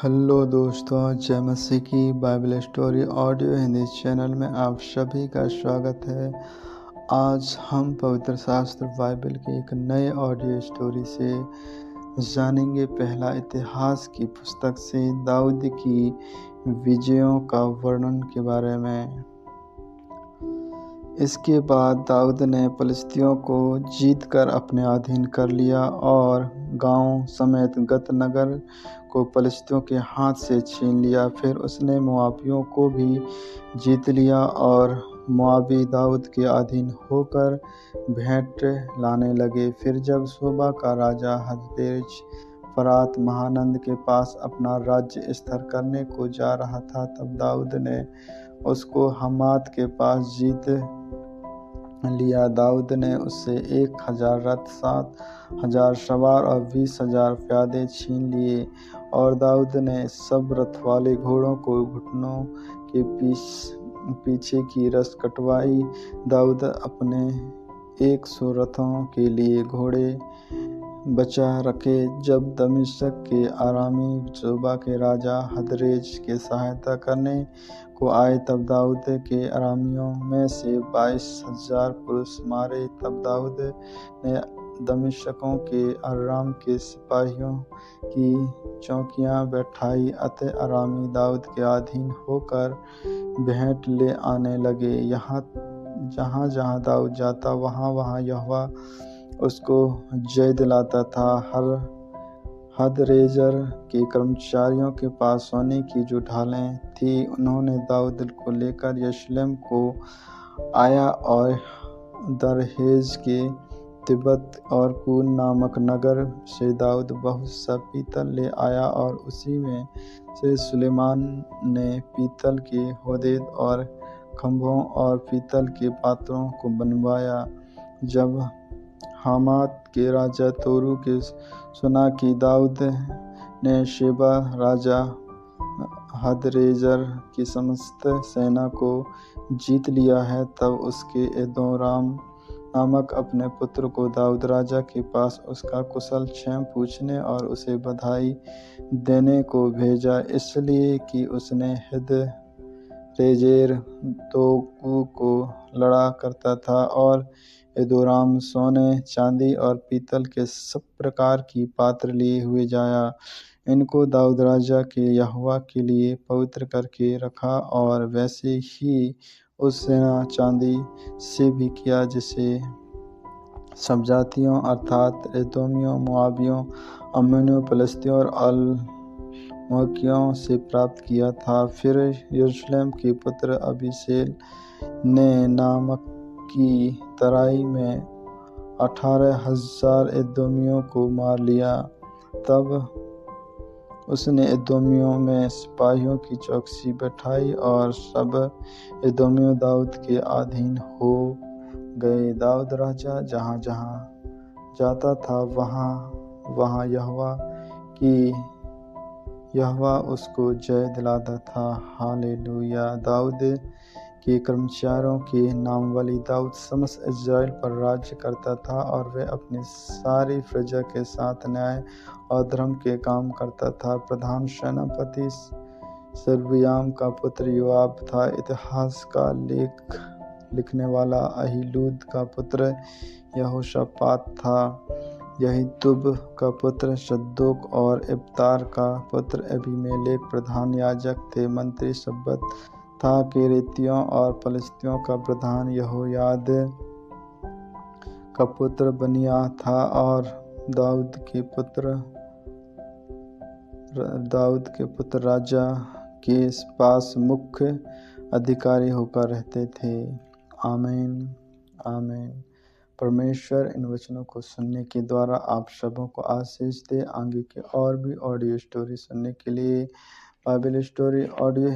Hello दोस्तों, जय मसीह की Bible story audio Hindi channel में आप सभी का स्वागत है। आज हम पवित्र शास्त्र बाइबल के एक नए ऑडियो स्टोरी से जानेंगे। पहला इतिहास की पुस्तक से दाऊद की विजयों का वर्णन के बारे में। इसके बाद दाऊद ने फिलिस्तियों को जीतकर अपने अधीन कर लिया और गांव समेत गत नगर को फिलिस्तियों के हाथ से छीन लिया। फिर उसने मोआबियों को भी जीत लिया और मोआबी दाऊद के अधीन होकर भेंट लाने लगे। फिर जब सोबा का राजा हददेज फरात महानंद के पास अपना राज्य स्थिर करने को जा रहा था, तब दाऊद ने उसको हमात के पास जीत लिया। दाऊद ने उससे 1000 रथ, 7000 सवार और 20,000 प्यादे छीन लिए, और दाऊद ने सब रथ वाले घोड़ों को घुटनों के पीछे की रस्स कटवाई। दाऊद अपने 100 रथों के लिए घोड़े बचा रखे। जब दमिश्क के आरामी सोबा के राजा हदरेज के सहायता करने को आए, तब दाऊद के आरामियों में से 22,000 पुरुष मारे। तब दाऊद ने दमिश्कों के अराम के सिपाहियों की चौकियां बैठाई। अतः आरामी दाऊद के अधीन होकर भेंट ले आने लगे। जहाँ जहाँ दाऊद जाता, वहाँ यहोवा उसको जय दिलाता था। हदरेजर के कर्मचारियों के पास सोने की जो ढालें थी, उन्होंने दाऊद को लेकर यरूशलेम को आया और दरहेज के तिब्बत और कून नामक नगर से दाऊद बहुत सा पीतल ले आया, और उसी में से सुलेमान ने पीतल के होदेद और खंभों और पीतल के पात्रों को बनवाया। जब हमात के राजा तोरू के सुना कि दाऊद ने शेबा राजा हदरेजर की समस्त सेना को जीत लिया है, तब उसके एदोराम नामक अपने पुत्र को दाऊद राजा के पास उसका कुशल क्षेम पूछने और उसे बधाई देने को भेजा, इसलिए कि उसने हदरेजेर तोकू को लड़ा करता था। और एदोराम सोने, चांदी और पीतल के सब प्रकार की पात्र लिए हुए जाया। इनको दाऊद राजा के यहोवा के लिए पवित्र करके रखा, और वैसे ही उस सेना चांदी से भी किया जिसे सब जातियों अर्थात एदोमियों, मोआबियों, अम्मोनियों, फिलिस्तियों और अमलेकियों से प्राप्त किया था। फिर यरूशलेम के पुत्र अबीसेल ने नामक की तराई में 18,000 एदोमियों को मार लिया। तब उसने एदोमियों में सिपाहियों की चौकसी बैठाई, और सब एदोमियों दाऊद के अधीन हो गए। दाऊद राजा जहाँ जहाँ जाता था, वहाँ यहोवा उसको जय दिलाता था। हालेलुया। दाऊद के कर्मचारियों के नामावली। दाऊद समस्त इस्राएल पर राज्य करता था, और वह अपनी सारी प्रजा के साथ न्याय और धर्म के काम करता था। प्रधान सेनापति सर्बियाम का पुत्र योआब था। इतिहास का लेख लिखने वाला अहीलूद का पुत्र यहोशापात था। यहीतुब का पुत्र सद्दोक और इब्तार का पुत्र अबीमेलेक प्रधान याजक थे। मंत्री शब्बत था। केरेतियों और फिलिस्तियों का प्रधान यहोयाद का पुत्र बनिया था, और दाऊद के पुत्र राजा के पास मुख्य अधिकारी होकर रहते थे। आमीन आमीन। परमेश्वर इन वचनों को सुनने के द्वारा आप सबों को आशीष दे। आगे के और भी ऑडियो स्टोरी सुनने के लिए बाइबल स्टोरी ऑडियो